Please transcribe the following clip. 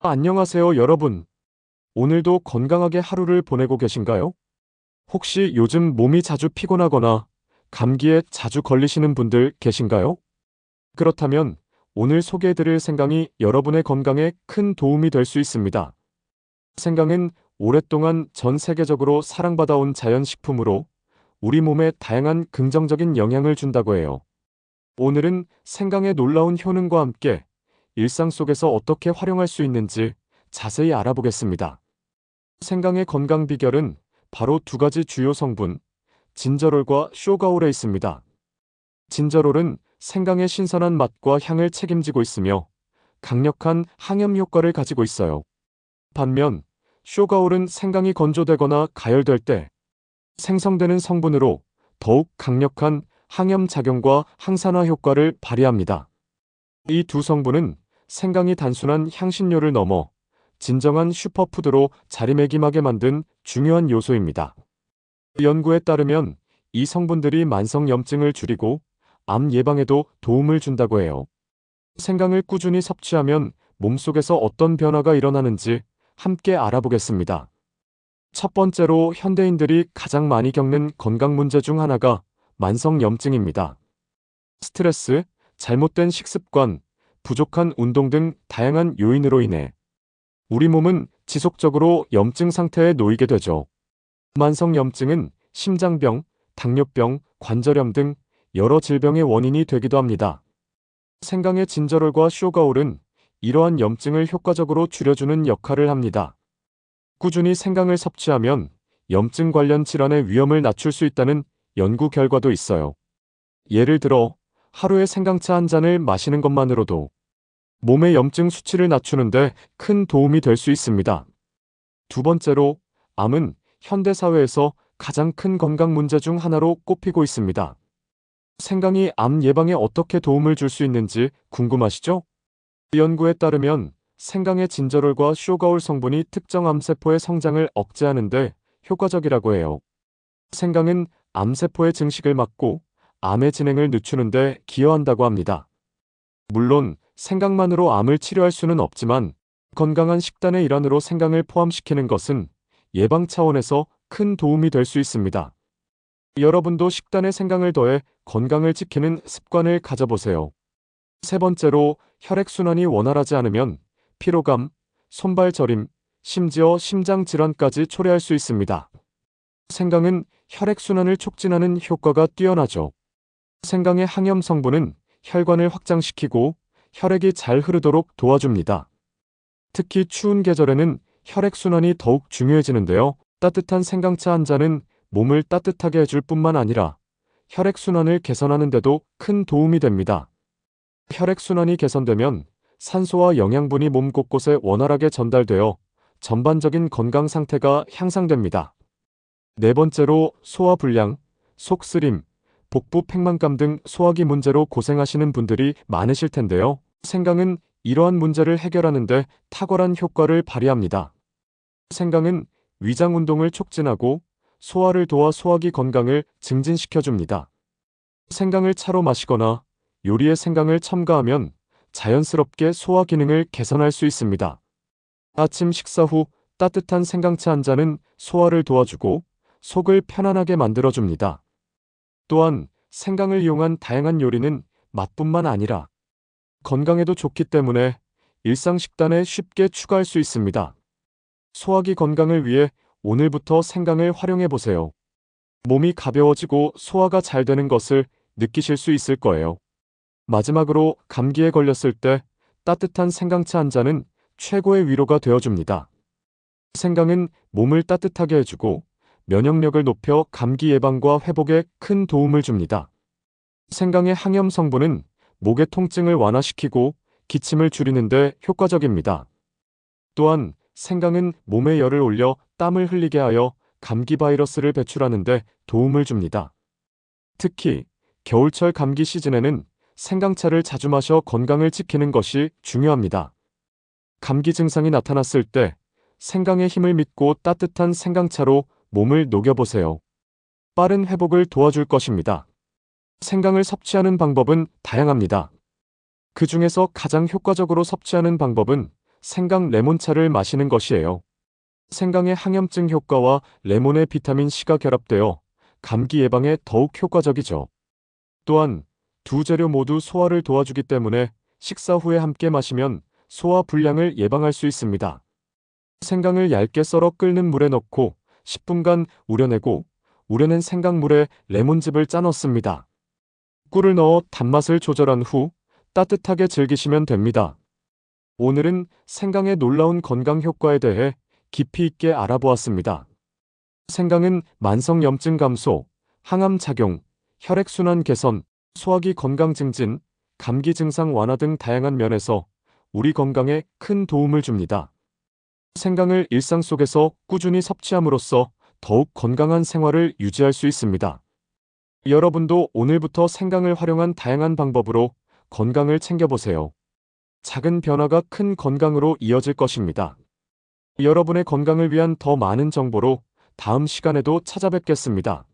안녕하세요, 여러분. 오늘도 건강하게 하루를 보내고 계신가요? 혹시 요즘 몸이 자주 피곤하거나 감기에 자주 걸리시는 분들 계신가요? 그렇다면 오늘 소개해드릴 생강이 여러분의 건강에 큰 도움이 될 수 있습니다. 생강은 오랫동안 전 세계적으로 사랑받아온 자연식품으로 우리 몸에 다양한 긍정적인 영향을 준다고 해요. 오늘은 생강의 놀라운 효능과 함께 일상 속에서 어떻게 활용할 수 있는지 자세히 알아보겠습니다. 생강의 건강 비결은 바로 두 가지 주요 성분, 진저롤과 쇼가올에 있습니다. 진저롤은 생강의 신선한 맛과 향을 책임지고 있으며 강력한 항염 효과를 가지고 있어요. 반면 쇼가올은 생강이 건조되거나 가열될 때 생성되는 성분으로 더욱 강력한 항염 작용과 항산화 효과를 발휘합니다. 이 두 성분은 생강이 단순한 향신료를 넘어 진정한 슈퍼푸드로 자리매김하게 만든 중요한 요소입니다. 연구에 따르면 이 성분들이 만성염증을 줄이고 암 예방에도 도움을 준다고 해요. 생강을 꾸준히 섭취하면 몸속에서 어떤 변화가 일어나는지 함께 알아보겠습니다. 첫 번째로 현대인들이 가장 많이 겪는 건강 문제 중 하나가 만성염증입니다. 스트레스, 잘못된 식습관, 부족한 운동 등 다양한 요인으로 인해 우리 몸은 지속적으로 염증 상태에 놓이게 되죠. 만성염증은 심장병, 당뇨병, 관절염 등 여러 질병의 원인이 되기도 합니다. 생강의 진저롤과 쇼가올은 이러한 염증을 효과적으로 줄여주는 역할을 합니다. 꾸준히 생강을 섭취하면 염증 관련 질환의 위험을 낮출 수 있다는 연구 결과도 있어요. 예를 들어 하루에 생강차 한 잔을 마시는 것만으로도 몸의 염증 수치를 낮추는데 큰 도움이 될 수 있습니다. 두 번째로, 암은 현대 사회에서 가장 큰 건강 문제 중 하나로 꼽히고 있습니다. 생강이 암 예방에 어떻게 도움을 줄 수 있는지 궁금하시죠? 연구에 따르면 생강의 진저롤과 쇼가올 성분이 특정 암세포의 성장을 억제하는 데 효과적이라고 해요. 생강은 암세포의 증식을 막고 암의 진행을 늦추는 데 기여한다고 합니다. 물론 생강만으로 암을 치료할 수는 없지만 건강한 식단의 일환으로 생강을 포함시키는 것은 예방 차원에서 큰 도움이 될 수 있습니다. 여러분도 식단에 생강을 더해 건강을 지키는 습관을 가져보세요. 세 번째로, 혈액순환이 원활하지 않으면 피로감, 손발 저림, 심지어 심장 질환까지 초래할 수 있습니다. 생강은 혈액순환을 촉진하는 효과가 뛰어나죠. 생강의 항염 성분은 혈관을 확장시키고 혈액이 잘 흐르도록 도와줍니다. 특히 추운 계절에는 혈액순환이 더욱 중요해지는데요. 따뜻한 생강차 한 잔은 몸을 따뜻하게 해줄 뿐만 아니라 혈액순환을 개선하는 데도 큰 도움이 됩니다. 혈액순환이 개선되면 산소와 영양분이 몸 곳곳에 원활하게 전달되어 전반적인 건강 상태가 향상됩니다. 네 번째로 소화불량, 속쓰림, 복부 팽만감 등 소화기 문제로 고생하시는 분들이 많으실 텐데요. 생강은 이러한 문제를 해결하는 데 탁월한 효과를 발휘합니다. 생강은 위장 운동을 촉진하고 소화를 도와 소화기 건강을 증진시켜줍니다. 생강을 차로 마시거나 요리에 생강을 첨가하면 자연스럽게 소화 기능을 개선할 수 있습니다. 아침 식사 후 따뜻한 생강차 한 잔은 소화를 도와주고 속을 편안하게 만들어줍니다. 또한 생강을 이용한 다양한 요리는 맛뿐만 아니라 건강에도 좋기 때문에 일상 식단에 쉽게 추가할 수 있습니다. 소화기 건강을 위해 오늘부터 생강을 활용해 보세요. 몸이 가벼워지고 소화가 잘 되는 것을 느끼실 수 있을 거예요. 마지막으로 감기에 걸렸을 때 따뜻한 생강차 한 잔은 최고의 위로가 되어줍니다. 생강은 몸을 따뜻하게 해주고 면역력을 높여 감기 예방과 회복에 큰 도움을 줍니다. 생강의 항염 성분은 목의 통증을 완화시키고 기침을 줄이는 데 효과적입니다. 또한 생강은 몸의 열을 올려 땀을 흘리게 하여 감기 바이러스를 배출하는 데 도움을 줍니다. 특히 겨울철 감기 시즌에는 생강차를 자주 마셔 건강을 지키는 것이 중요합니다. 감기 증상이 나타났을 때 생강의 힘을 믿고 따뜻한 생강차로 몸을 녹여보세요. 빠른 회복을 도와줄 것입니다. 생강을 섭취하는 방법은 다양합니다. 그 중에서 가장 효과적으로 섭취하는 방법은 생강 레몬차를 마시는 것이에요. 생강의 항염증 효과와 레몬의 비타민 C가 결합되어 감기 예방에 더욱 효과적이죠. 또한 두 재료 모두 소화를 도와주기 때문에 식사 후에 함께 마시면 소화 불량을 예방할 수 있습니다. 생강을 얇게 썰어 끓는 물에 넣고 10분간 우려내고 우려낸 생강물에 레몬즙을 짜 넣습니다. 꿀을 넣어 단맛을 조절한 후 따뜻하게 즐기시면 됩니다. 오늘은 생강의 놀라운 건강 효과에 대해 깊이 있게 알아보았습니다. 생강은 만성염증 감소, 항암 작용, 혈액순환 개선, 소화기 건강 증진, 감기 증상 완화 등 다양한 면에서 우리 건강에 큰 도움을 줍니다. 생강을 일상 속에서 꾸준히 섭취함으로써 더욱 건강한 생활을 유지할 수 있습니다. 여러분도 오늘부터 생강을 활용한 다양한 방법으로 건강을 챙겨보세요. 작은 변화가 큰 건강으로 이어질 것입니다. 여러분의 건강을 위한 더 많은 정보로 다음 시간에도 찾아뵙겠습니다.